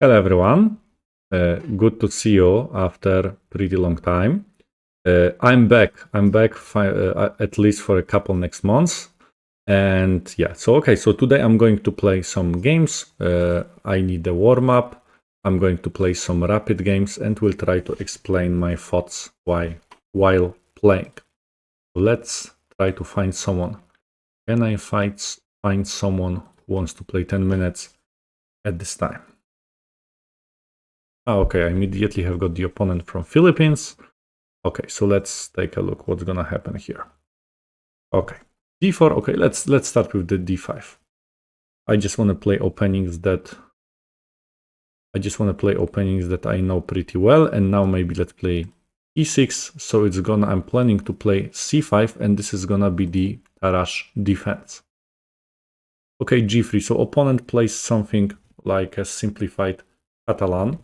Hello everyone, good to see you after pretty long time. I'm back at least for a couple next months. And yeah, so today I'm going to play some games. I need a warm-up. I'm going to play some rapid games and will try to explain my thoughts while playing. Let's try to find someone. Can I find someone who wants to play 10 minutes at this time? Okay, I immediately have got the opponent from Philippines. Okay, so let's take a look what's gonna happen here. Okay, d4. Okay, let's start with the d5. I just want to play openings that I know pretty well, and now maybe let's play e6. So I'm planning to play c5, and this is gonna be the Tarrasch defense. Okay, g3. So opponent plays something like a simplified Catalan.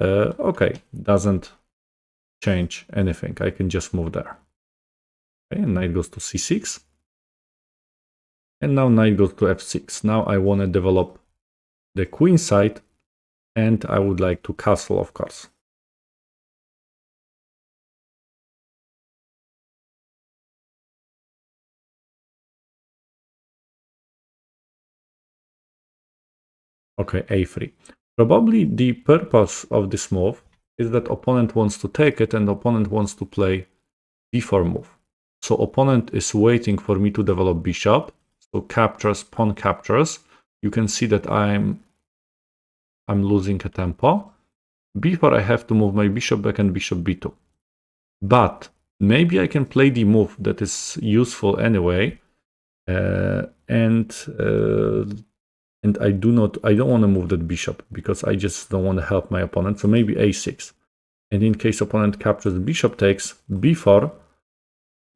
Okay, doesn't change anything. I can just move there. Okay, and knight goes to c6. And now knight goes to f6. Now I want to develop the queen side, and I would like to castle, of course. Okay, a3. Probably the purpose of this move is that opponent wants to take it and opponent wants to play d4 move. So opponent is waiting for me to develop bishop. So captures, pawn captures. You can see that I'm losing a tempo. Before I have to move my bishop back and bishop b2. But maybe I can play the move that is useful anyway. And I don't want to move that bishop because I just don't want to help my opponent. So maybe a6. And in case opponent captures, bishop takes b4,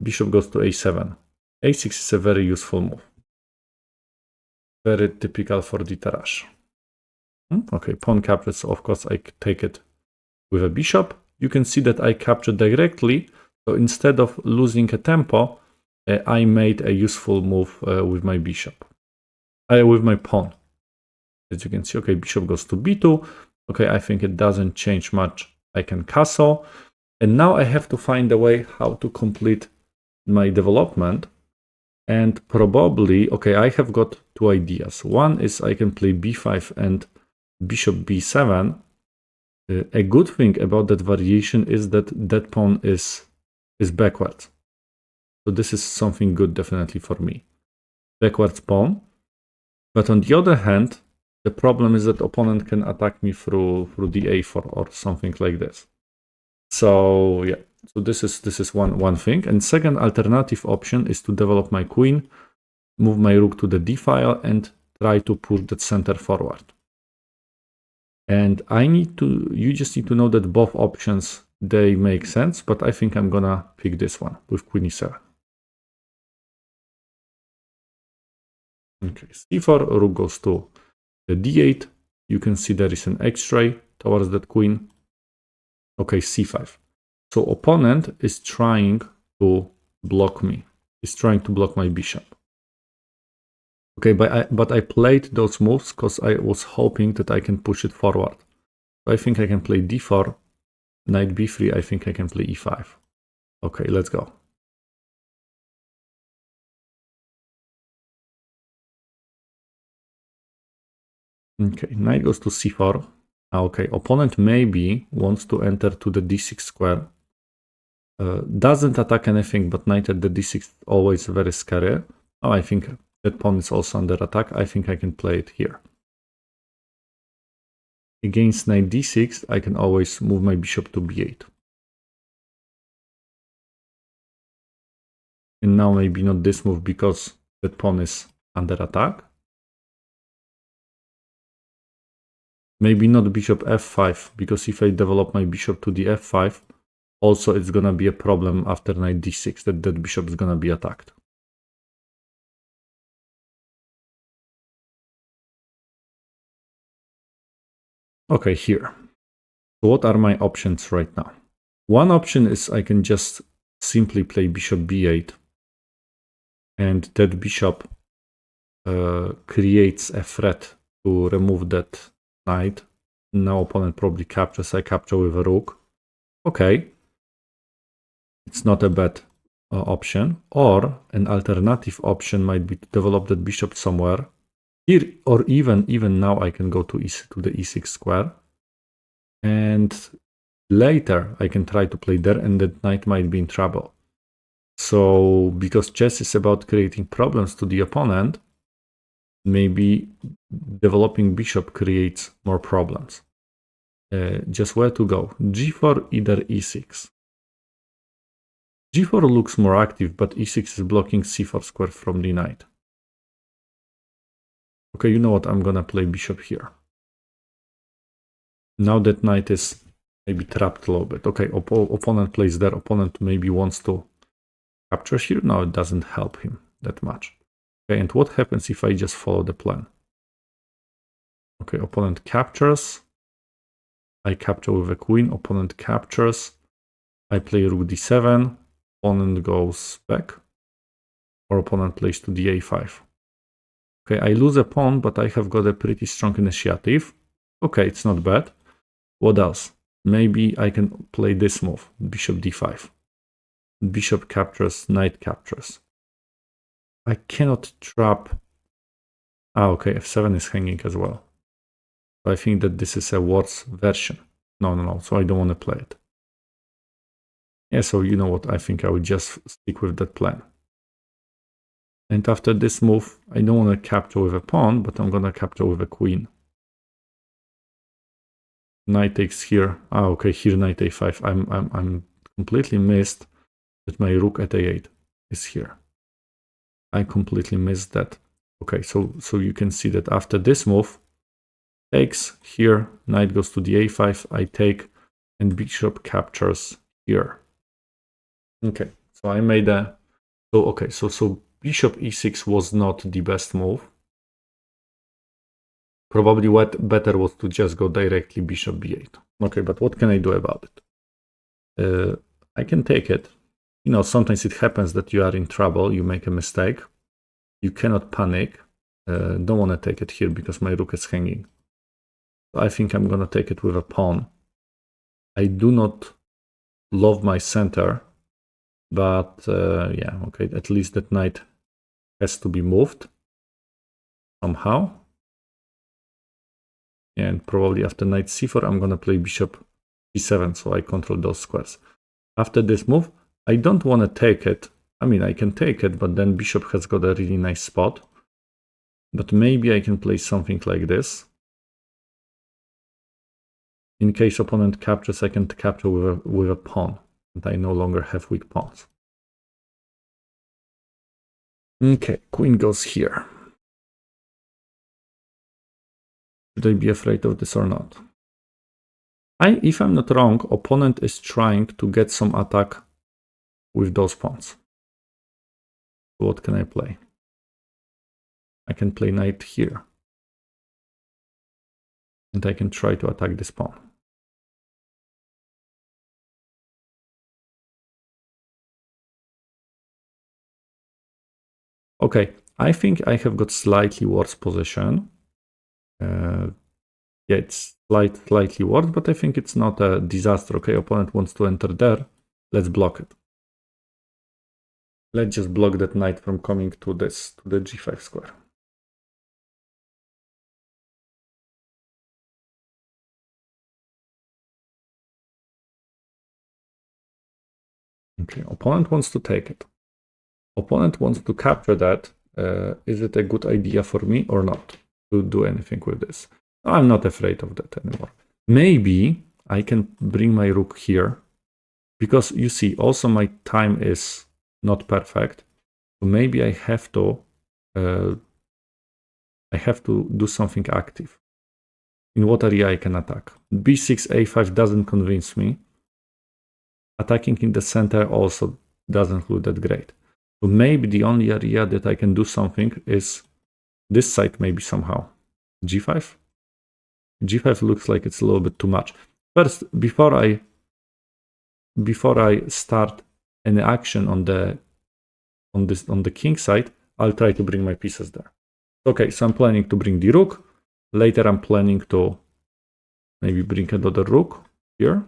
bishop goes to a7. a6 is a very useful move. Very typical for the Tarrasch. Okay, pawn captures, so of course I take it with a bishop. You can see that I captured directly. So instead of losing a tempo, I made a useful move with my bishop. With my pawn. As you can see, okay, bishop goes to b2. Okay, I think it doesn't change much. I can castle. And now I have to find a way how to complete my development. And probably, okay, I have got two ideas. One is I can play b5 and bishop b7. A good thing about that variation is that that pawn is backwards. So this is something good definitely for me. Backwards pawn. But on the other hand, the problem is that opponent can attack me through the a4 or something like this. So yeah, so this is one thing. And second alternative option is to develop my queen, move my rook to the d file, and try to push that center forward. And you just need to know that both options, they make sense, but I think I'm gonna pick this one with queen e7. Okay, c4, rook goes to the d8. You can see there is an x-ray towards that queen. Okay, c5. So opponent is trying to block me. Is trying to block my bishop. Okay, but I played those moves because I was hoping that I can push it forward. So I think I can play d4, knight b3. I think I can play e5. Okay, let's go. Okay, knight goes to c4. Okay, opponent maybe wants to enter to the d6 square. Doesn't attack anything, but knight at the d6 always very scary. Oh, I think that pawn is also under attack. I think I can play it here. Against knight d6, I can always move my bishop to b8. And now maybe not this move because that pawn is under attack. Maybe not bishop f5, because if I develop my bishop to the f5, also it's gonna be a problem after knight d6 that bishop is gonna be attacked. Okay, here. What are my options right now? One option is I can just simply play bishop b8, and that bishop creates a threat to remove that knight Now opponent probably captures. I capture with a rook. Okay. It's not a bad option. Or an alternative option might be to develop that bishop somewhere here, or even now I can go to the e6 square, and later I can try to play there, and that knight might be in trouble. So because chess is about creating problems to the opponent, maybe developing bishop creates more problems. Just where to go? g4, either e6. g4 looks more active, but e6 is blocking c4 square from the knight. Okay, you know what? I'm gonna play bishop here. Now that knight is maybe trapped a little bit. Okay, opponent plays there. Opponent maybe wants to capture here. No, it doesn't help him that much. Okay, and what happens if I just follow the plan? Okay, opponent captures. I capture with a queen. Opponent captures. I play rook d7. Opponent goes back. Or opponent plays to d5. Okay, I lose a pawn, but I have got a pretty strong initiative. Okay, it's not bad. What else? Maybe I can play this move, bishop d5. Bishop captures, knight captures. I cannot trap. Ah, okay, f7 is hanging as well. So I think that this is a worse version. No, so I don't want to play it. Yeah, so you know what, I think I would just stick with that plan. And after this move, I don't want to capture with a pawn, but I'm going to capture with a queen. Knight takes here. Ah, okay, here knight a5. I'm completely missed that my rook at a8 is here. I completely missed that. Okay, so you can see that after this move, takes here, knight goes to the a5, I take, and bishop captures here. Okay, so I made a. So okay, so bishop e6 was not the best move. Probably what better was to just go directly bishop b8. Okay, but what can I do about it? I can take it. You know, sometimes it happens that you are in trouble, you make a mistake. You cannot panic. Don't want to take it here because my rook is hanging. So I think I'm going to take it with a pawn. I do not love my center, but yeah, okay, at least that knight has to be moved somehow. And probably after knight c4, I'm going to play bishop e7, so I control those squares. After this move, I don't want to take it. I mean, I can take it, but then bishop has got a really nice spot. But maybe I can play something like this. In case opponent captures, I can capture with a pawn, and I no longer have weak pawns. Okay, queen goes here. Should I be afraid of this or not? If I'm not wrong, opponent is trying to get some attack with those pawns. What can I play? I can play knight here. And I can try to attack this pawn. Okay, I think I have got slightly worse position. Yeah, it's slightly worse, but I think it's not a disaster. Okay, opponent wants to enter there. Let's block it. Let's just block that knight from coming to the g5 square. Okay, opponent wants to take it. Opponent wants to capture that. Is it a good idea for me or not to do anything with this? I'm not afraid of that anymore. Maybe I can bring my rook here, because you see, also my time is not perfect. So maybe I have to do something active. In what area I can attack? b6, a5 doesn't convince me. Attacking in the center also doesn't look that great. So maybe the only area that I can do something is this side, maybe somehow. g5? g5 looks like it's a little bit too much. First, before I start any action on the king side, I'll try to bring my pieces there. Okay, so I'm planning to bring the rook. Later I'm planning to Maybe bring another rook here.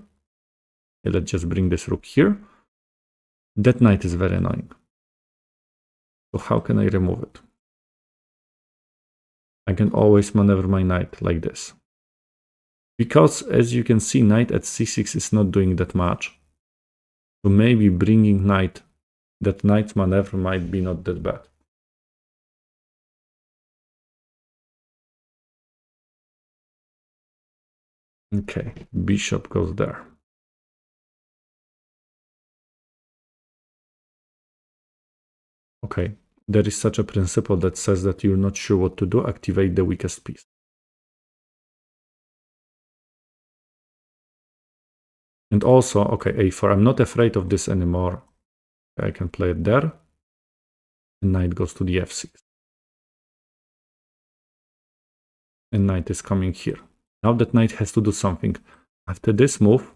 Okay, let's just bring this rook here. That knight is very annoying. So how can I remove it? I can always maneuver my knight like this. Because as you can see, knight at c6 is not doing that much. So maybe bringing knight, that knight maneuver might be not that bad. Okay, bishop goes there. Okay, there is such a principle that says that you're not sure what to do, activate the weakest piece. And also, okay, a4, I'm not afraid of this anymore. I can play it there. And knight goes to the f6. And knight is coming here. Now that knight has to do something. After this move,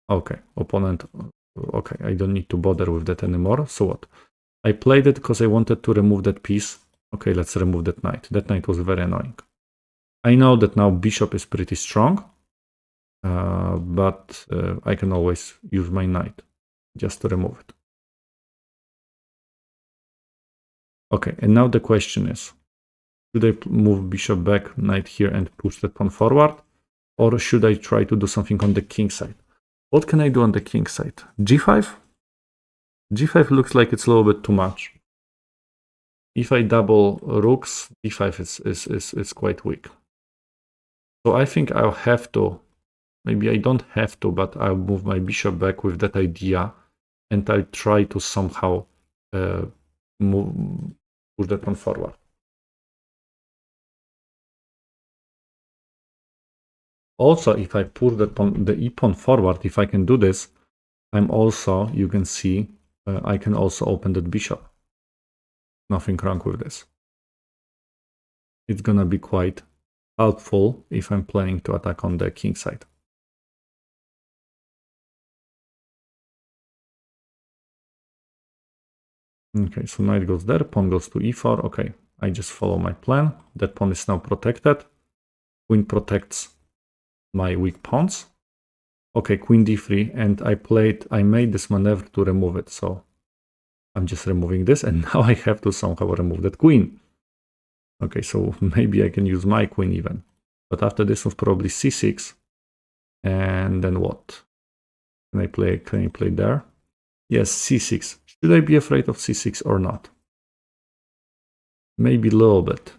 okay, opponent, okay, I don't need to bother with that anymore. So what? I played it because I wanted to remove that piece. Okay, let's remove that knight. That knight was very annoying. I know that now bishop is pretty strong, but I can always use my knight just to remove it. Okay, and now the question is, should I move bishop back, knight here, and push that pawn forward? Or should I try to do something on the king side? What can I do on the king side? G5? G5 looks like it's a little bit too much. If I double rooks, D5 is quite weak. So I think I'll have to, maybe I don't have to, but I'll move my bishop back with that idea, and I'll try to somehow push that one forward. Also, if I push the e-pawn forward, if I can do this, I'm also, you can see, I can also open that bishop. Nothing wrong with this. It's gonna be quite helpful if I'm planning to attack on the king side. Okay, so knight goes there, pawn goes to e4. Okay, I just follow my plan. That pawn is now protected. Queen protects my weak pawns. Okay, queen d3, and I made this maneuver to remove it, so I'm just removing this, and now I have to somehow remove that queen. Okay, so maybe I can use my queen even. But after this was probably c6, and then what? Can I play there? Yes, c6. Should I be afraid of c6 or not? Maybe a little bit.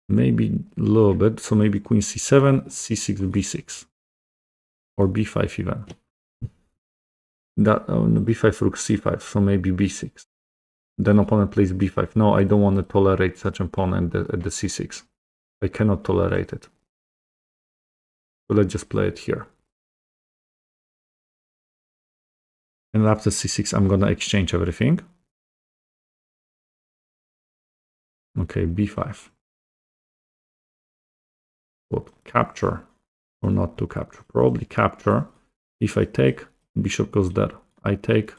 Maybe a little bit. So maybe queen c7, c6, b6. Or b5 even. That b5 rook c5, so maybe b6. Then opponent plays b5. No, I don't want to tolerate such an opponent at the c6. I cannot tolerate it. So let's just play it here. And after c6, I'm gonna exchange everything. Okay, b5. What, capture or not to capture? Probably capture. If I take, bishop goes there. I take,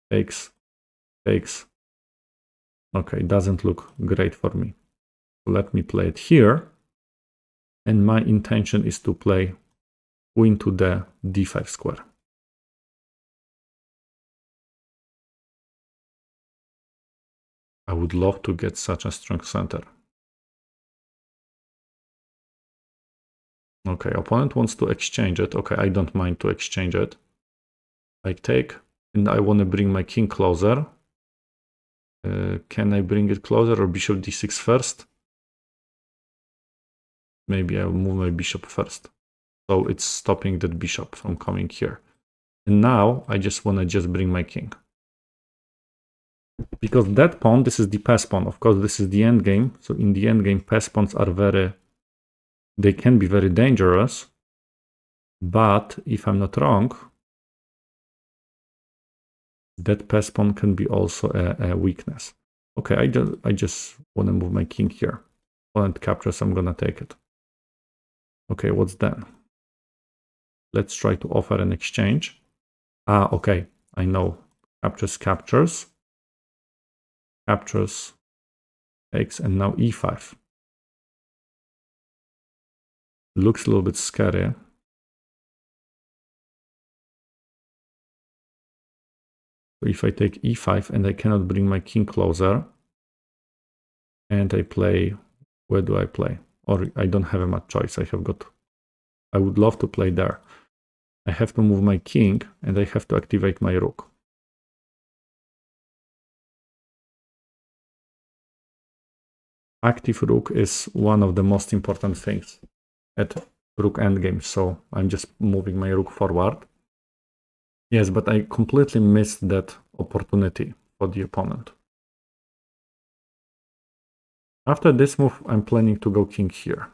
takes. Okay, doesn't look great for me. So let me play it here. And my intention is to play queen to the d5 square. I would love to get such a strong center. Okay, opponent wants to exchange it. Okay, I don't mind to exchange it. I take, and I want to bring my king closer. Can I bring it closer or bishop d6 first? Maybe I'll move my bishop first. So it's stopping that bishop from coming here. And now I just want to just bring my king. Because that pawn, this is the pass pawn. Of course, this is the end game. So in the end game, pass pawns are they can be very dangerous. But if I'm not wrong, that pass pawn can be also a weakness. Okay, I just want to move my king here. Opponent captures, I'm gonna take it. Okay, what's then? Let's try to offer an exchange. Ah, okay, I know. Captures, takes, and now e5. Looks a little bit scary. So if I take e5 and I cannot bring my king closer, and I play, where do I play? Or I don't have a much choice. I would love to play there. I have to move my king and I have to activate my rook. Active rook is one of the most important things at rook endgame, so I'm just moving my rook forward. Yes, but I completely missed that opportunity for the opponent. After this move, I'm planning to go king here.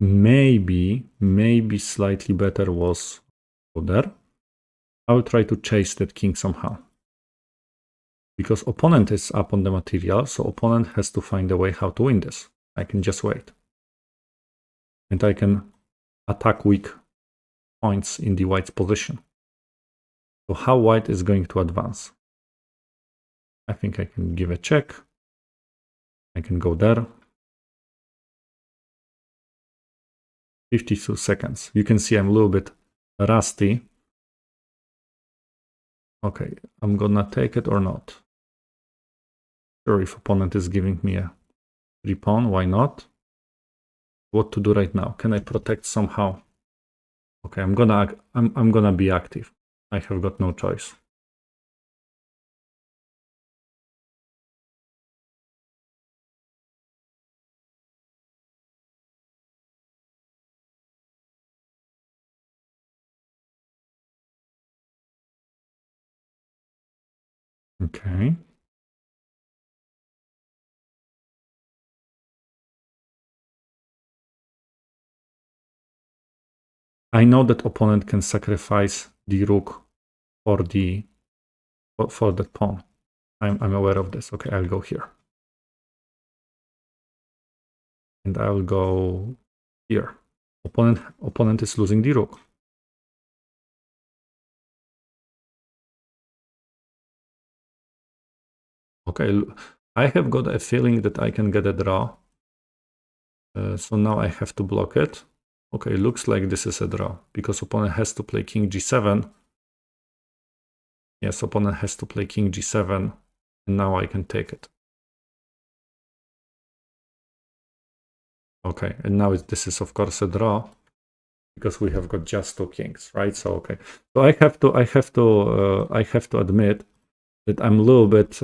Maybe slightly better was there. I will try to chase that king somehow. Because opponent is up on the material, so opponent has to find a way how to win this. I can just wait. And I can attack weak points in the white's position. So how white is going to advance? I think I can give a check. I can go there. 52 seconds. You can see I'm a little bit rusty. Okay, I'm gonna take it or not. Sure, if opponent is giving me a free pawn, why not? What to do right now? Can I protect somehow? Okay, I'm gonna be active. I have got no choice. Okay. I know that opponent can sacrifice the rook for that pawn. I'm aware of this. Okay, I'll go here. And I'll go here. Opponent is losing the rook. Okay, I have got a feeling that I can get a draw. So now I have to block it. Okay, looks like this is a draw because opponent has to play king g7. Yes, opponent has to play king g7, and now I can take it. Okay, and now this is of course a draw because we have got just two kings, right? So okay, so I have to admit that I'm a little bit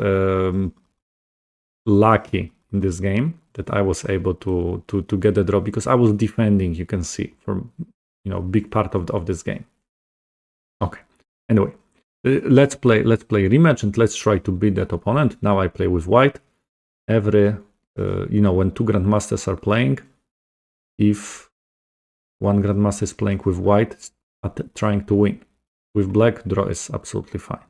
lucky in this game that I was able to get a draw because I was defending. You can see for big part of this game. Okay, anyway. Let's play rematch and let's try to beat that opponent. Now I play with white. When two grandmasters are playing, if one grandmaster is playing with white, trying to win. With black, draw is absolutely fine.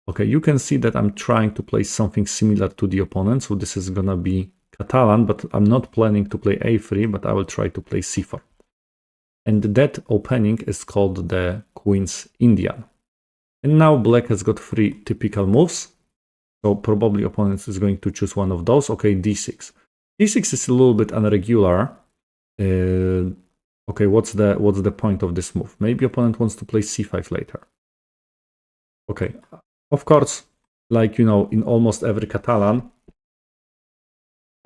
Okay, you can see that I'm trying to play something similar to the opponent. So this is gonna be Catalan, but I'm not planning to play a3, but I will try to play c4. And that opening is called the Queen's Indian. And now black has got three typical moves. So probably opponent is going to choose one of those. Okay, d6. d6 is a little bit irregular. Okay, what's the point of this move? Maybe opponent wants to play c5 later. Okay, of course, like in almost every Catalan,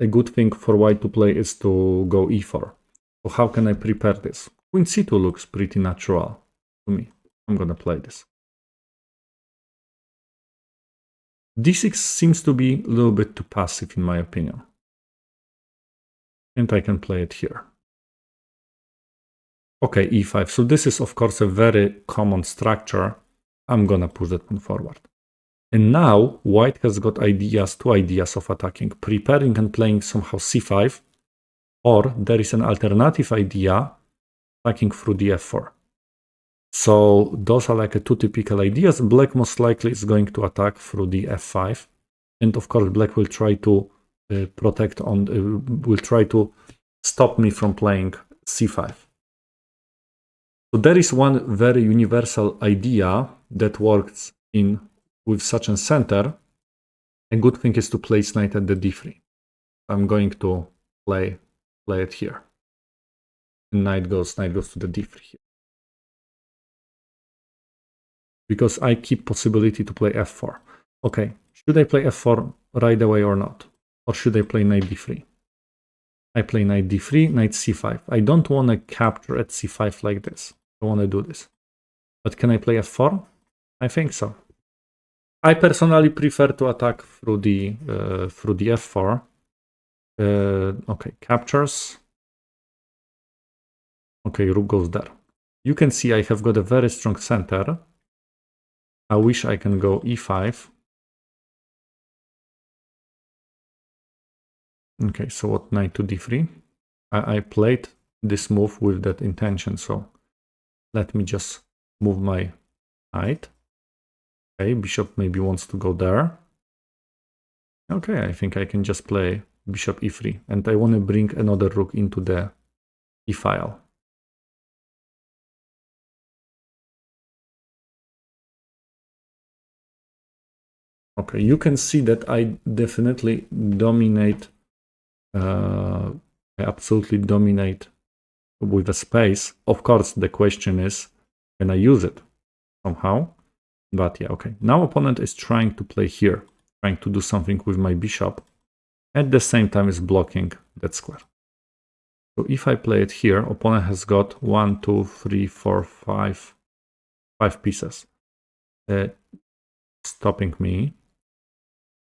a good thing for white to play is to go e4. So how can I prepare this? Queen c2 looks pretty natural to me. I'm gonna play this. d6 seems to be a little bit too passive in my opinion. And I can play it here. Okay, e5. So this is of course a very common structure. I'm gonna push that one forward. And now white has got two ideas of attacking, preparing and playing somehow c5, or there is an alternative idea, attacking through the f4. So those are like two typical ideas. Black most likely is going to attack through the f5. And of course, black will try to protect on, will try to stop me from playing c5. So there is one very universal idea that works with such a center. A good thing is to place knight at the d3. I'm going to play it here. And knight goes to the d3 here. Because I keep possibility to play f4. Okay, should I play f4 right away or not? Or should I play knight d3? I play knight d3, knight c5. I don't want to capture at c5 like this. I want to do this. But can I play f4? I think so. I personally prefer to attack through the f4. Okay, captures. Okay, rook goes there. You can see I have got a very strong center. I wish I can go e5. Okay, so what, knight to d3? I played this move with that intention, so let me just move my knight. Okay, bishop maybe wants to go there. Okay, I think I can just play bishop e3, and I want to bring another rook into the e-file. Okay, you can see that I definitely dominate, I absolutely dominate with a space. Of course, the question is, can I use it somehow? But yeah, okay. Now opponent is trying to play here, trying to do something with my bishop. At the same time is blocking that square. So if I play it here, opponent has got 1, 2, 3, 4, 5 pieces. Stopping me.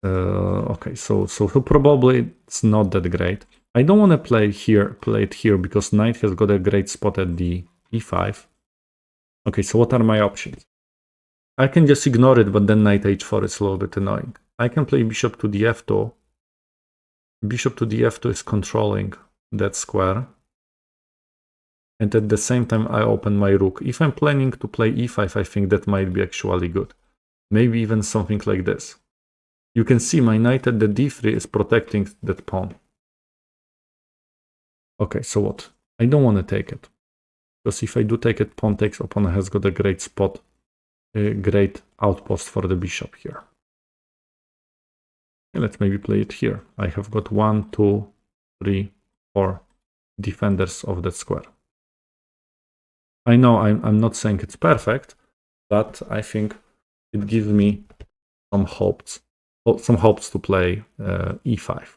Okay, so probably it's not that great. I don't want to play it here because knight has got a great spot at the e5. Okay, so what are my options? I can just ignore it, but then knight h4 is a little bit annoying. I can play bishop to the f2. Bishop to the f2 is controlling that square. And at the same time, I open my rook. If I'm planning to play e5, I think that might be actually good. Maybe even something like this. You can see my knight at the d3 is protecting that pawn. Okay, so what? I don't want to take it. Because if I do take it, pawn takes, opponent has got a great spot, a great outpost for the bishop here. Okay, let's maybe play it here. I have got 1, 2, 3, 4 defenders of that square. I know I'm not saying it's perfect, but I think it gives me some hopes to play e5.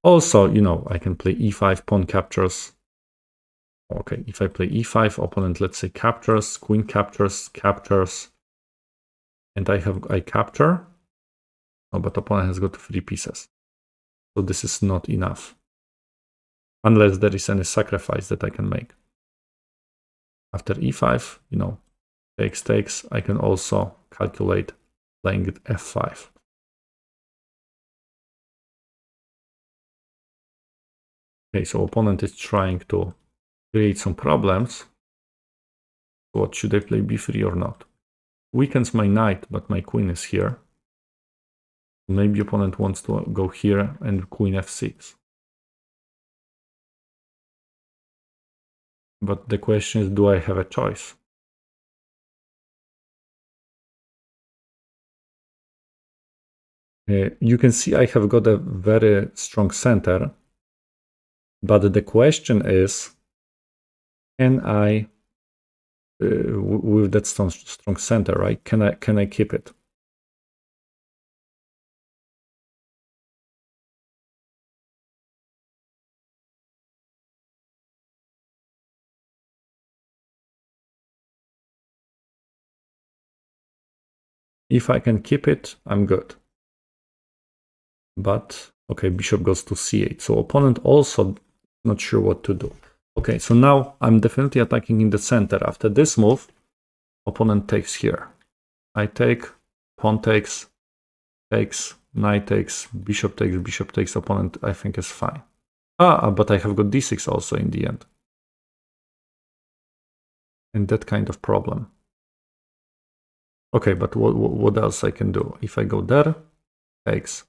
Also, you know, I can play e5, pawn captures. Okay, if I play e5, opponent, let's say, captures, queen captures, and I capture. Oh, but opponent has got 3 pieces. So this is not enough. Unless there is any sacrifice that I can make. After e5, you know, takes, I can also calculate playing it f5. Okay, so opponent is trying to create some problems. What, should I play b3 or not? Weakens my knight, but my queen is here. Maybe opponent wants to go here and queen f6. But the question is, do I have a choice? You can see I have got a very strong center. But the question is, can I, with that strong center, right? Can I keep it? If I can keep it, I'm good. But okay, bishop goes to c8. So opponent also not sure what to do. Okay, so now I'm definitely attacking in the center. After this move, opponent takes here. I take, pawn takes, knight takes, bishop takes, opponent I think is fine. But I have got d6 also in the end. And that kind of problem. Okay, but what else I can do? If I go there, takes.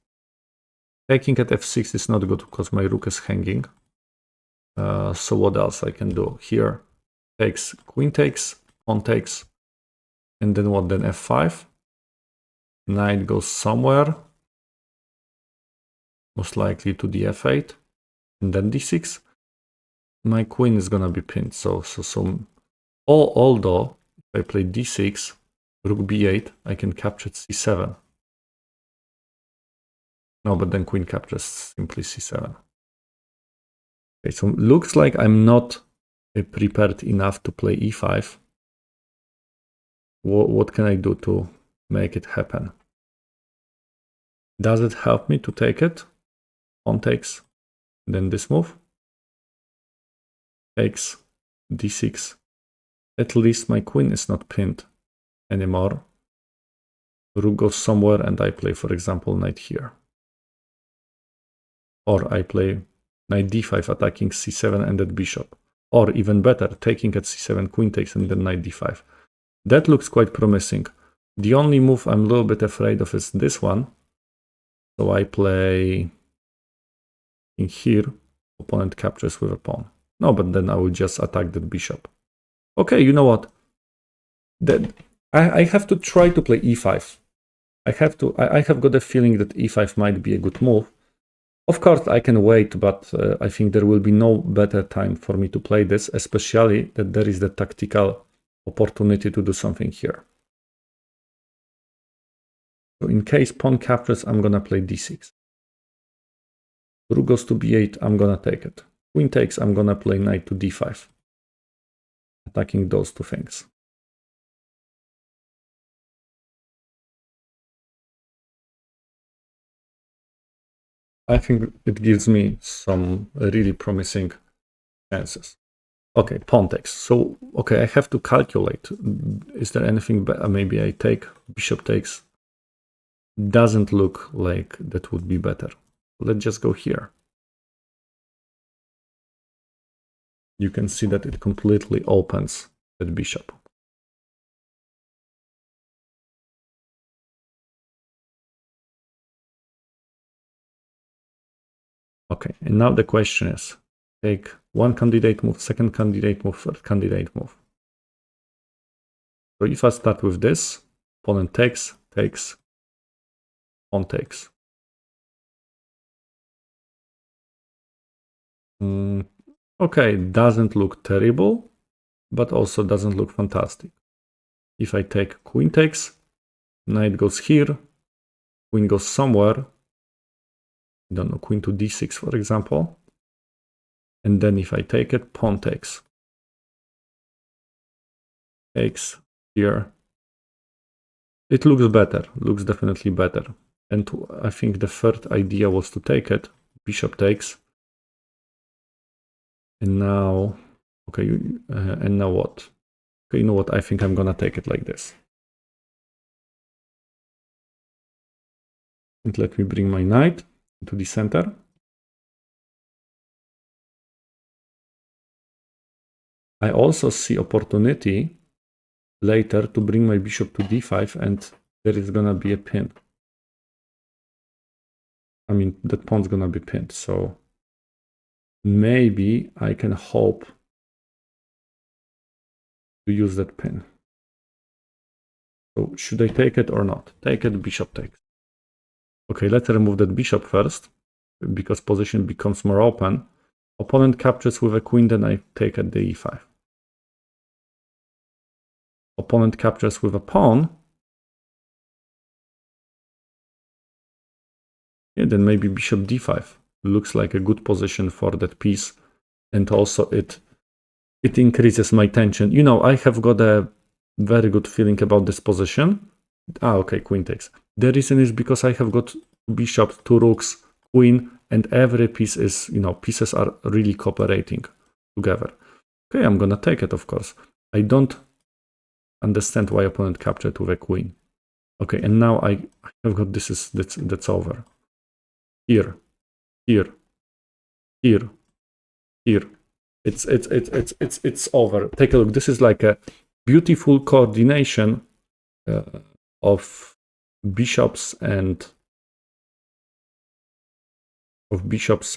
Taking at f6 is not good because my rook is hanging. So what else I can do? Here, takes, queen takes, pawn takes, and then what? Then f5. Knight goes somewhere, most likely to the f8, and then d6. My queen is gonna be pinned. Although if I play d6, rook b8, I can capture c7. No, but then queen captures simply c7. Okay, so looks like I'm not prepared enough to play e5. What can I do to make it happen? Does it help me to take it? Pawn takes, then this move. Takes, d6. At least my queen is not pinned anymore. Rook goes somewhere and I play, for example, knight here. Or I play knight d5 attacking c7 and at bishop. Or even better, taking at c7, queen takes and then knight d5. That looks quite promising. The only move I'm a little bit afraid of is this one. So I play in here, opponent captures with a pawn. No, but then I will just attack that bishop. Okay, you know what? I have to try to play e5. I have got a feeling that e5 might be a good move. Of course, I can wait, but I think there will be no better time for me to play this, especially that there is the tactical opportunity to do something here. So in case pawn captures, I'm gonna play d6. Rook goes to b8, I'm gonna take it. Queen takes, I'm gonna play knight to d5. Attacking those two things. I think it gives me some really promising chances. Okay, pawn takes. So, okay, I have to calculate. Is there anything better? Maybe I take, bishop takes. Doesn't look like that would be better. Let's just go here. You can see that it completely opens that bishop. Okay, and now the question is, take one candidate move, second candidate move, third candidate move. So if I start with this, opponent takes, takes, pawn takes. Okay, doesn't look terrible, but also doesn't look fantastic. If I take queen takes, knight goes here, queen goes somewhere, I don't know, queen to d6, for example. And then if I take it, pawn takes. Takes here. It looks better, looks definitely better. And I think the third idea was to take it, bishop takes. And now, okay, and now what? Okay, you know what? I think I'm gonna take it like this. And let me bring my knight to the center. I also see opportunity later to bring my bishop to d5 and there is gonna be a pin. I mean, that pawn's gonna be pinned, so maybe I can hope to use that pin. So should I take it or not? Take it, bishop takes. Okay, let's remove that bishop first, because position becomes more open. Opponent captures with a queen, then I take at the e5. Opponent captures with a pawn. Yeah, then maybe bishop d5. Looks like a good position for that piece. And also it increases my tension. You know, I have got a very good feeling about this position. Ah, okay, queen takes. The reason is because I have got bishop, two rooks, queen, and every piece is, you know, pieces are really cooperating together. Okay, I'm gonna take it, of course. I don't understand why opponent captured with a queen. Okay, and now I have got that's over. Here, here, here, here. It's over. Take a look. This is like a beautiful coordination of bishops and rooks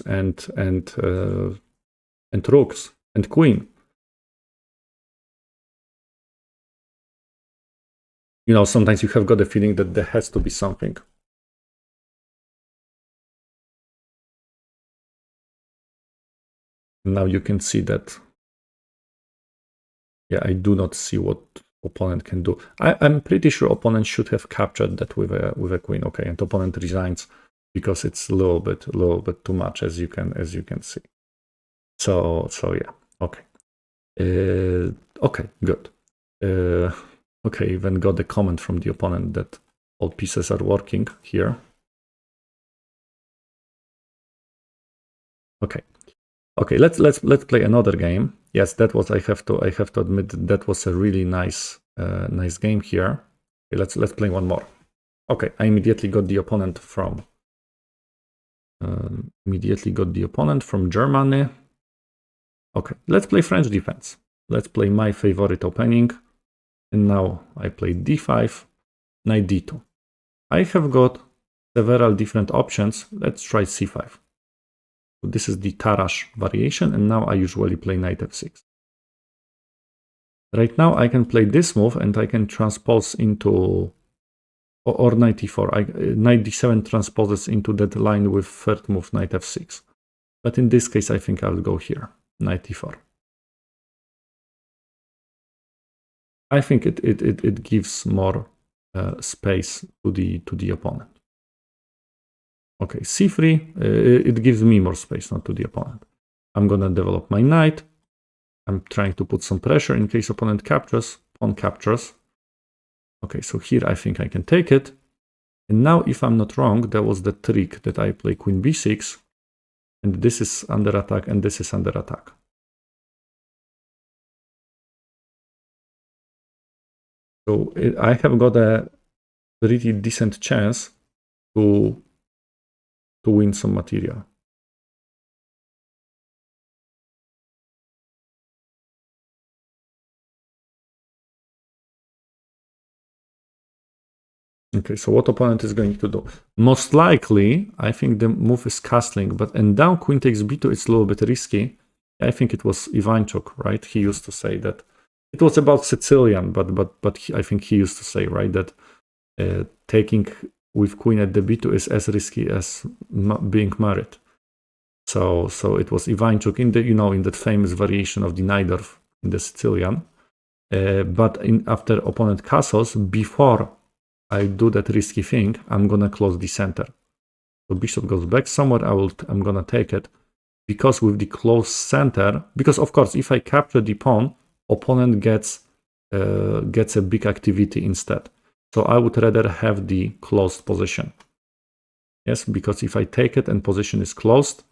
and queen. You know, sometimes you have got the feeling that there has to be something. Now you can see that, yeah, I do not see what opponent can do. I'm pretty sure opponent should have captured that with a queen. Okay, and opponent resigns because it's a little bit too much, as you can see. So yeah, okay. Okay, good. Okay, even got a comment from the opponent that all pieces are working here. Okay. Okay, let's play another game. Yes, that was, I have to admit, that was a really nice nice game here. Okay, let's play one more. Okay, I immediately got the opponent from Germany. Okay, let's play French defense. Let's play my favorite opening. And now I play d5, knight d2. I have got several different options. Let's try c5. So this is the Tarrasch variation, and now I usually play knight f6. Right now I can play this move and I can transpose into, or knight e4. Knight d7 transposes into that line with third move knight f6. But in this case I think I'll go here, knight e4. I think it gives more space to the opponent. Okay, c3, it gives me more space, not to the opponent. I'm gonna develop my knight. I'm trying to put some pressure in case opponent captures, pawn captures. Okay, so here I think I can take it. And now, if I'm not wrong, there was the trick that I play queen b6, and this is under attack, and this is under attack. So I have got a pretty decent chance to win some material. Okay, so what opponent is going to do? Most likely, I think the move is castling, but and down queen takes b2, it's a little bit risky. I think it was Ivanchuk, right? He used to say that it was about Sicilian, but I think he used to say, right, that taking with queen at the b2 is as risky as being married. So it was Ivanchuk in the, you know, in that famous variation of the Najdorf in the Sicilian. But after opponent castles, before I do that risky thing, I'm gonna close the center. So bishop goes back somewhere. I'm gonna take it, because with the closed center, because of course if I capture the pawn, opponent gets a big activity instead. So I would rather have the closed position. Yes, because if I take it and position is closed,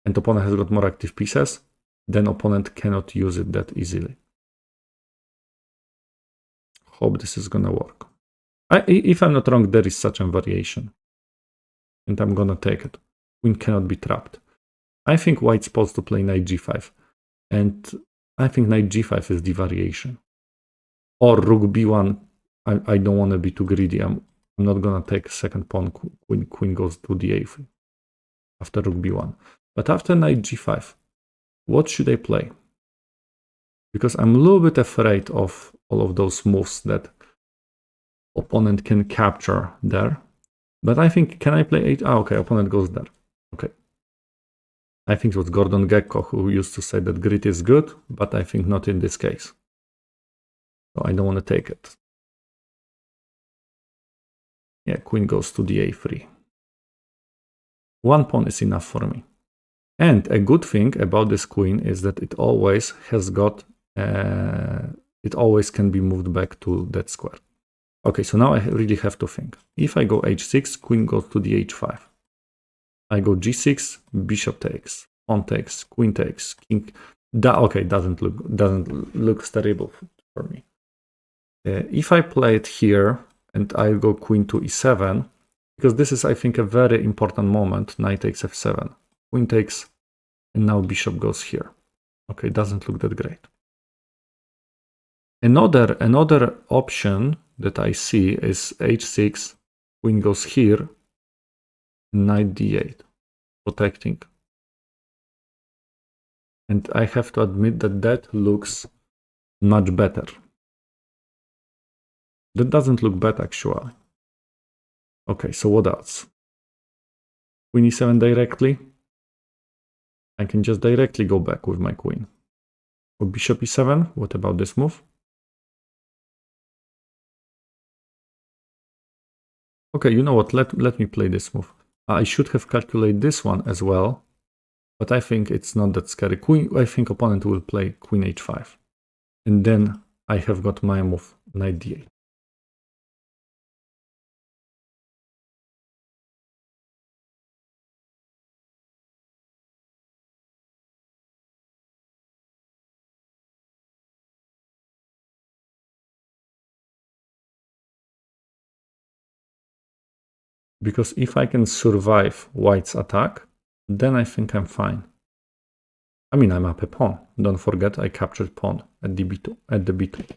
and opponent has got more active pieces, then opponent cannot use it that easily. Hope this is gonna work. If I'm not wrong, there is such a variation. And I'm gonna take it. Queen cannot be trapped. I think white's supposed to play knight g5. And I think knight g5 is the variation. Or rook b1. I don't want to be too greedy. I'm not gonna take a second pawn. Queen goes to the a3 after rook b1. But after knight g5, what should I play? Because I'm a little bit afraid of all of those moves that opponent can capture there. But I think, can I play 8? Ah, okay, opponent goes there. Okay. I think it was Gordon Gekko who used to say that grit is good, but I think not in this case. So I don't want to take it. Yeah, queen goes to the a3. One pawn is enough for me. And a good thing about this queen is that it always has got, it always can be moved back to that square. Okay, so now I really have to think. If I go h6, queen goes to the h5. I go g6, bishop takes, pawn takes, queen takes, king. Okay, doesn't look terrible for me. If I play it here and I go queen to e7, because this is, I think, a very important moment. Knight takes f7, queen takes, and now bishop goes here. Okay, doesn't look that great. Another option that I see is h6, queen goes here, knight d8, protecting. And I have to admit that that looks much better. That doesn't look bad actually. Okay, so what else? Queen e7 directly. I can just directly go back with my queen. Or bishop e7, what about this move? Okay, you know what, let me play this move. I should have calculated this one as well, but I think it's not that scary. I think opponent will play queen h5. And then I have got my move, knight d8. Because if I can survive white's attack, then I think I'm fine. I mean, I'm up a pawn. Don't forget, I captured pawn at the b2.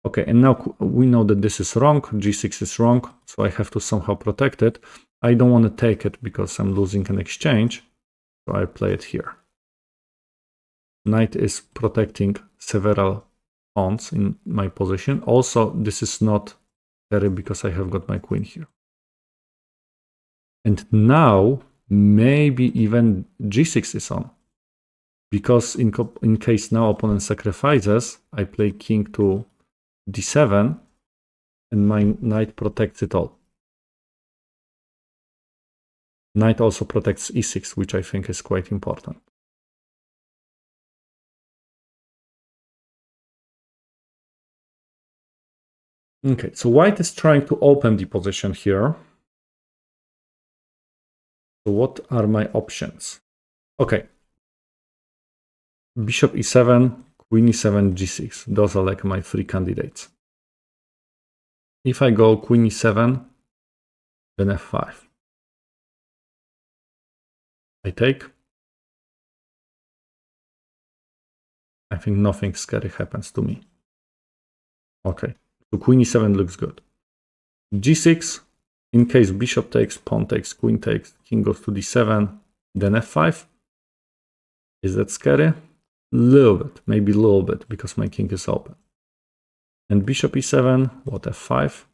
Okay, and now we know that this is wrong. g6 is wrong, so I have to somehow protect it. I don't want to take it because I'm losing an exchange, so I play it here. Knight is protecting several pawns in my position. Also, this is not scary because I have got my queen here. And now, maybe even g6 is on. Because in case now opponent sacrifices, I play king to d7, and my knight protects it all. Knight also protects e6, which I think is quite important. Okay, so white is trying to open the position here. So what are my options? Okay. Bishop e7, queen e7, g6. Those are like my three candidates. If I go queen e7, then f5. I take. I think nothing scary happens to me. Okay, so queen e7 looks good. g6, in case bishop takes, pawn takes, queen takes, king goes to d7, then f5. Is that scary? Little bit, maybe a little bit, because my king is open. And bishop e7, what, f5?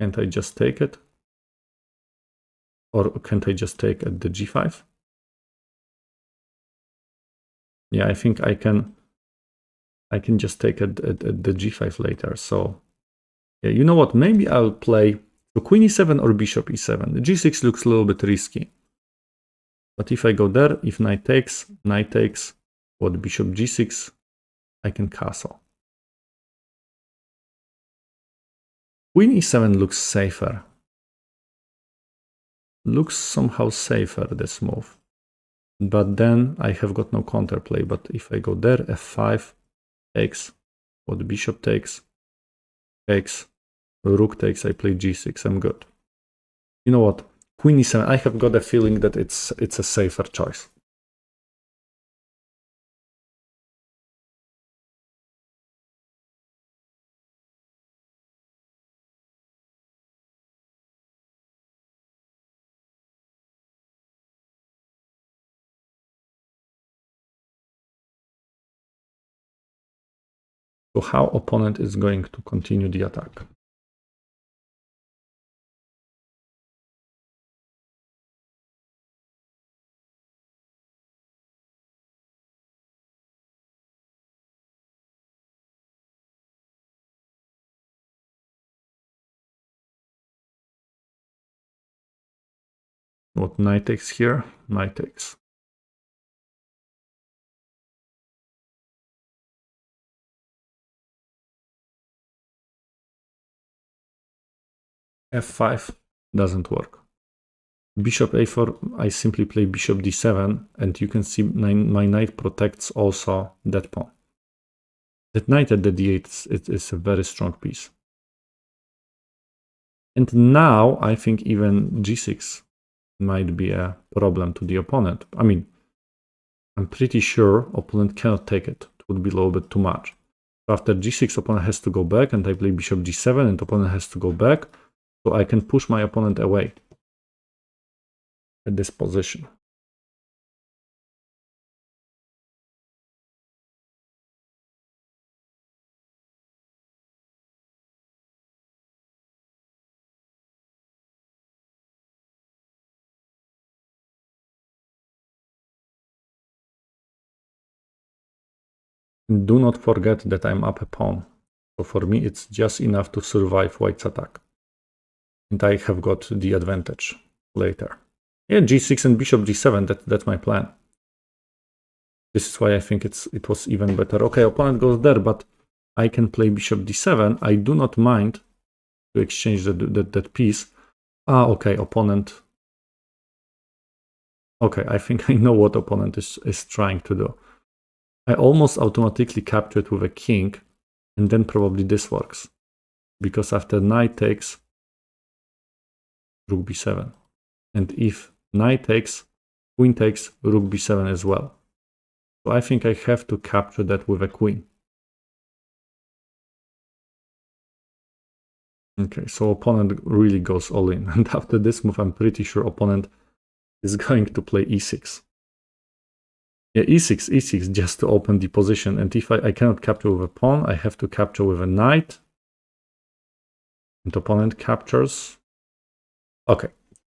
Can't I just take it? Or can't I just take at the g5? Yeah, I think I can just take it at the g5 later. So yeah, you know what? Maybe I'll play so queen e7 or bishop e7. The g6 looks a little bit risky. But if I go there, if knight takes, what, bishop g6, I can castle. Queen e7 looks safer. Looks somehow safer, this move. But then I have got no counterplay. But if I go there, f5 takes, what, bishop takes, rook takes, I play g6, I'm good. You know what? Queen e7, I have got a feeling that it's a safer choice. So how opponent is going to continue the attack? What, knight takes here? Knight takes. f5 doesn't work. Bishop a4, I simply play bishop d7, and you can see my knight protects also that pawn. That knight at the d8 is a very strong piece. And now I think even g6 might be a problem to the opponent. I mean, I'm pretty sure opponent cannot take it to would be a little bit too much. So after g6, opponent has to go back, and I play bishop g7, and opponent has to go back. So I can push my opponent away at this position. Do not forget that I'm up a pawn. So for me, it's just enough to survive white's attack. And I have got the advantage later. Yeah, g6 and bishop g7, that's my plan. This is why I think it was even better. Okay, opponent goes there, but I can play bishop d7. I do not mind to exchange that piece. Ah, okay, opponent. Okay, I think I know what opponent is trying to do. I almost automatically capture it with a king, and then probably this works. Because after knight takes, rook b7. And if knight takes, queen takes, rook b7 as well. So I think I have to capture that with a queen. Okay, so opponent really goes all in. And after this move, I'm pretty sure opponent is going to play e6. Yeah, e6, just to open the position. And if I cannot capture with a pawn, I have to capture with a knight. And opponent captures. Okay,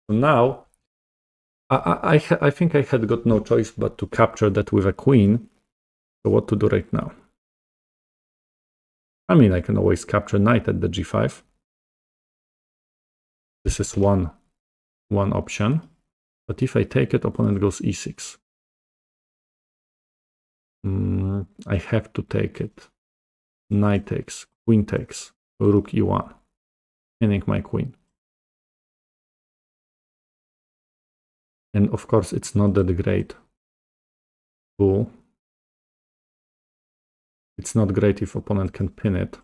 so now I think I had got no choice but to capture that with a queen. So what to do right now? I mean, I can always capture knight at the g5. This is one option. But if I take it, opponent goes e6. I have to take it. Knight takes, queen takes, rook e1, pinning my queen. And of course, it's not that great. Ooh. It's not great if opponent can pin it.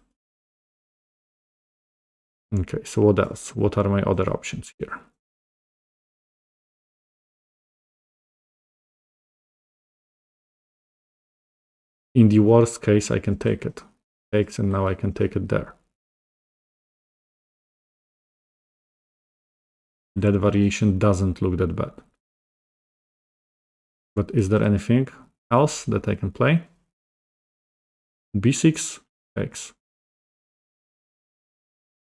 Okay, so what else? What are my other options here? In the worst case, I can take it. Takes, and now I can take it there. That variation doesn't look that bad. But is there anything else that I can play? b6 takes.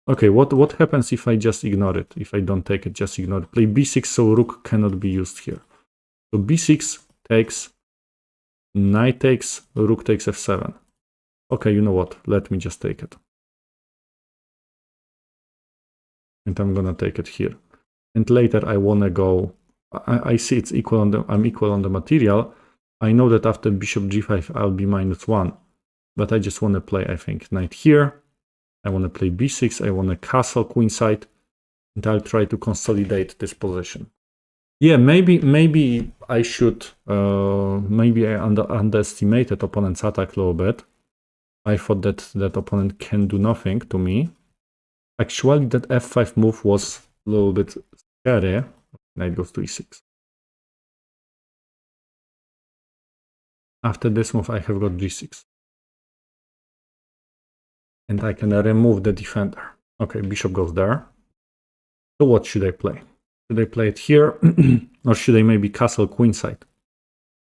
Okay, what happens if I just ignore it? If I don't take it, just ignore it. Play b6 so rook cannot be used here. So b6 takes, knight takes, rook takes f7. Okay, you know what? Let me just take it. And I'm gonna take it here. And later I wanna go. I see it's equal on the. I'm equal on the material. I know that after bishop g5 I'll be -1, but I just wanna play. I think knight here. I wanna play b6. I wanna castle queenside, and I'll try to consolidate this position. Yeah, maybe I should. Maybe I underestimated opponent's attack a little bit. I thought that opponent can do nothing to me. Actually, that f5 move was a little bit scary. Knight goes to e6. After this move, I have got g6. And I can remove the defender. Okay, bishop goes there. So what should I play? Should I play it here? Or should I maybe castle queenside?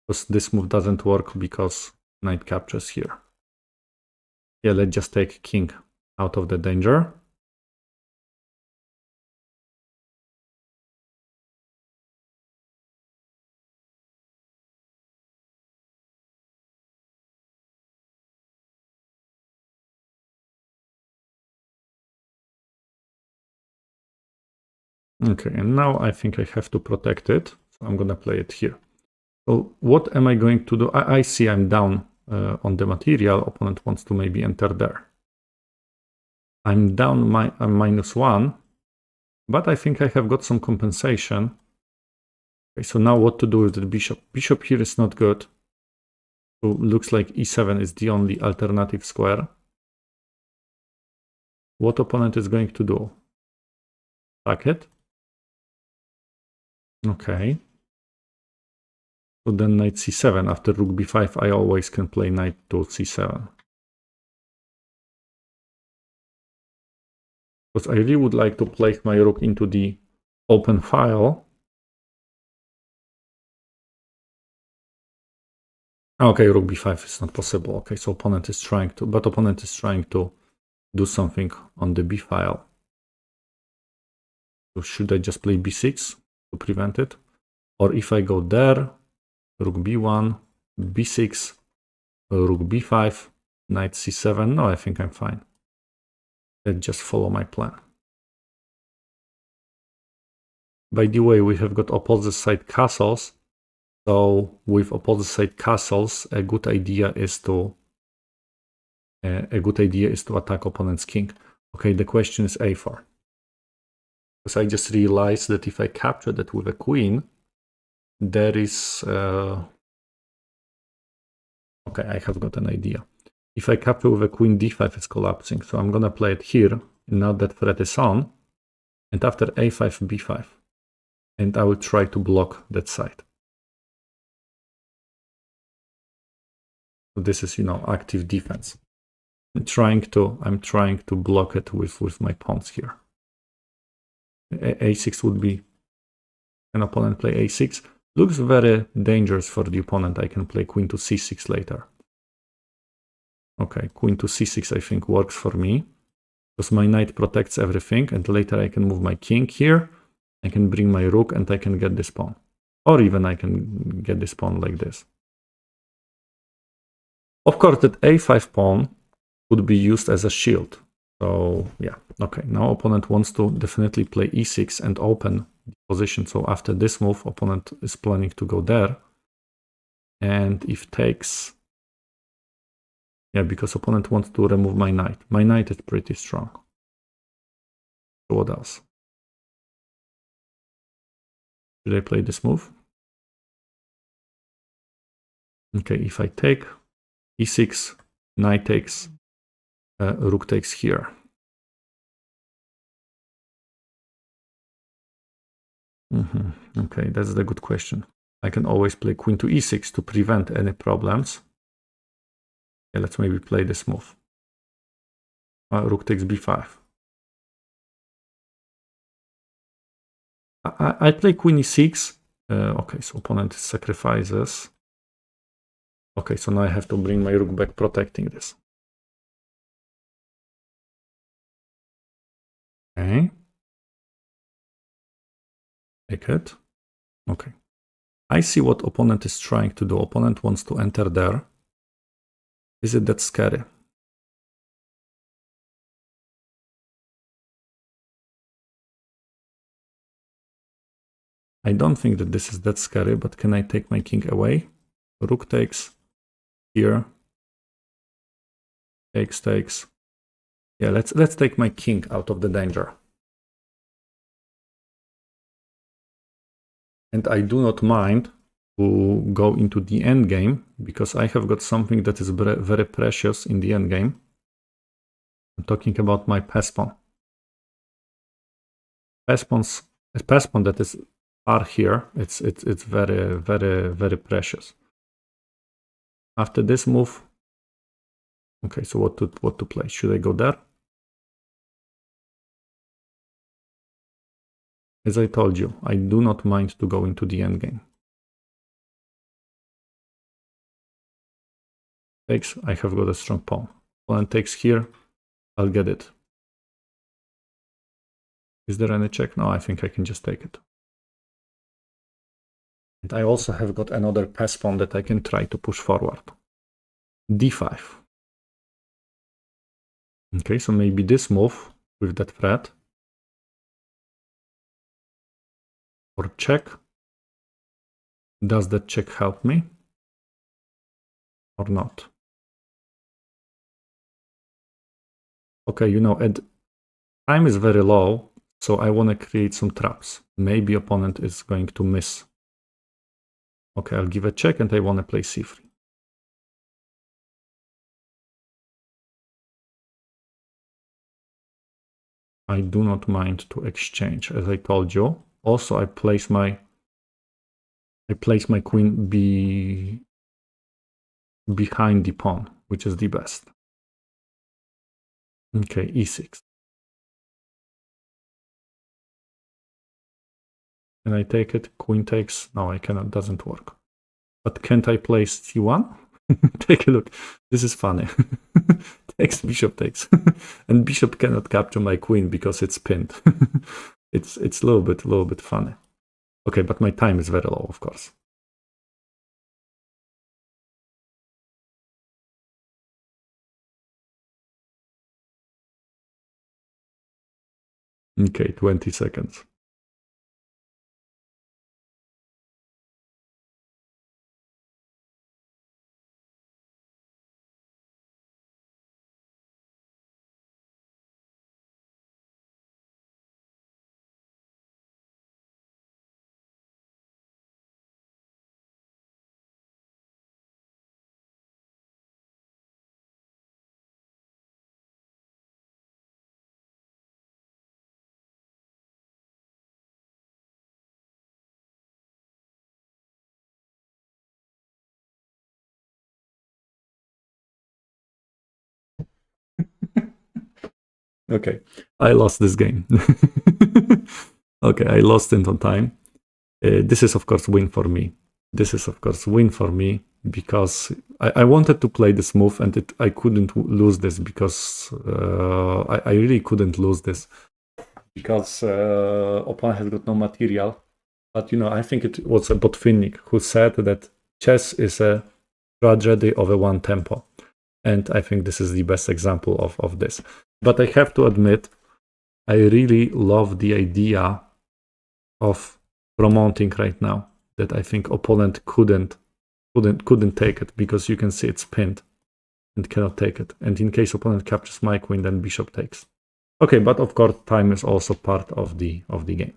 Because this move doesn't work because knight captures here. Yeah, let's just take king out of the danger. Okay, and now I think I have to protect it. So I'm gonna play it here. So what am I going to do? I see I'm down on the material. Opponent wants to maybe enter there. I'm down I'm -1, but I think I have got some compensation. Okay, so now what to do with the bishop? Bishop here is not good. So looks like e7 is the only alternative square. What opponent is going to do? Attack it. Okay. So then knight c7. After rook b5, I always can play knight to c7. Because I really would like to place my rook into the open file. Okay, rook b5 is not possible. Okay, so opponent is trying to do something on the b file. So should I just play b6 to prevent it? Or if I go there, rook b1, b6, rook b5, knight c7. No, I think I'm fine. Let's just follow my plan. By the way, we have got opposite side castles. So with opposite side castles, a good idea is to attack opponent's king. Okay, the question is a4. Because I just realized that if I capture that with a queen, there is okay, I have got an idea. If I capture with a queen d5, it's collapsing. So I'm gonna play it here. Now that threat is on, and after a5, b5, and I will try to block that side. So this is, active defense. I'm trying to block it with my pawns here. A6 would be an opponent play a6. Looks very dangerous for the opponent. I can play queen to c6 later. Okay, queen to c6 I think works for me. Because my knight protects everything, and later I can move my king here. I can bring my rook and I can get this pawn. Or even I can get this pawn like this. Of course, that a5 pawn would be used as a shield. So yeah, okay. Now opponent wants to definitely play e6 and open the position. So after this move, opponent is planning to go there. And if takes... Yeah, because opponent wants to remove my knight. My knight is pretty strong. So what else? Should I play this move? Okay, if I take e6, knight takes, rook takes here. Okay, that's the good question. I can always play queen to e6 to prevent any problems. Yeah, let's maybe play this move. Rook takes b5. I play queen e6. Okay, so opponent sacrifices. Okay, so now I have to bring my rook back, protecting this. Okay. Take it. Okay. I see what opponent is trying to do. Opponent wants to enter there. Is it that scary? I don't think that this is that scary, but can I take my king away? Rook takes here. Takes. Yeah, let's take my king out of the danger. And I do not mind to go into the endgame, because I have got something that is very precious in the endgame. I'm talking about my pass pawn. Pass pawn that is here. It's very precious. After this move, okay. So what to play? Should I go there? As I told you, I do not mind to go into the endgame. Takes. I have got a strong pawn. Opponent takes here. I'll get it. Is there any check? No, I think I can just take it. And I also have got another pass pawn that I can try to push forward. d5. Okay, so maybe this move with that threat. Or check. Does that check help me? Or not? Okay, time is very low, so I want to create some traps. Maybe opponent is going to miss. Okay, I'll give a check and I want to play c3. I do not mind to exchange, as I told you. Also, I place my I place my queen behind the pawn, which is the best. Okay, e6. Can I take it? Queen takes. No, I cannot. Doesn't work. But can't I place c1? Take a look. This is funny. Takes, bishop takes. And bishop cannot capture my queen because it's pinned. It's a little bit funny. Okay, but my time is very low, of course. Okay, 20 seconds. Okay, I lost this game. Okay, I lost it on time. This is, of course, win for me. This is, of course, win for me because I wanted to play this move and I couldn't lose this because I really couldn't lose this because opponent has got no material. But, you know, I think it was Botvinnik who said that chess is a tragedy of a one tempo. And I think this is the best example of this. But I have to admit, I really love the idea of promoting right now, that I think opponent couldn't take it because you can see it's pinned and cannot take it. And in case opponent captures my queen, then bishop takes. Okay, but of course time is also part of the game.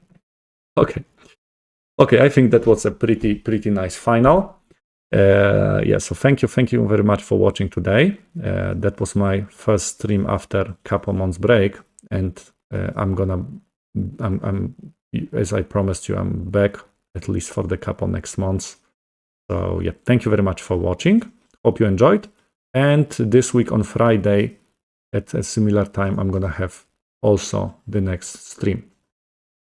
Okay, I think that was a pretty nice final. Yeah, so thank you very much for watching today. That was my first stream after couple months break, and I'm as I promised you, I'm back at least for the couple next months. So yeah, thank you very much for watching. Hope you enjoyed. And this week on Friday at a similar time, I'm gonna have also the next stream.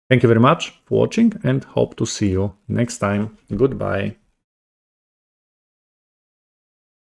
Thank you very much for watching and hope to see you next time. Goodbye.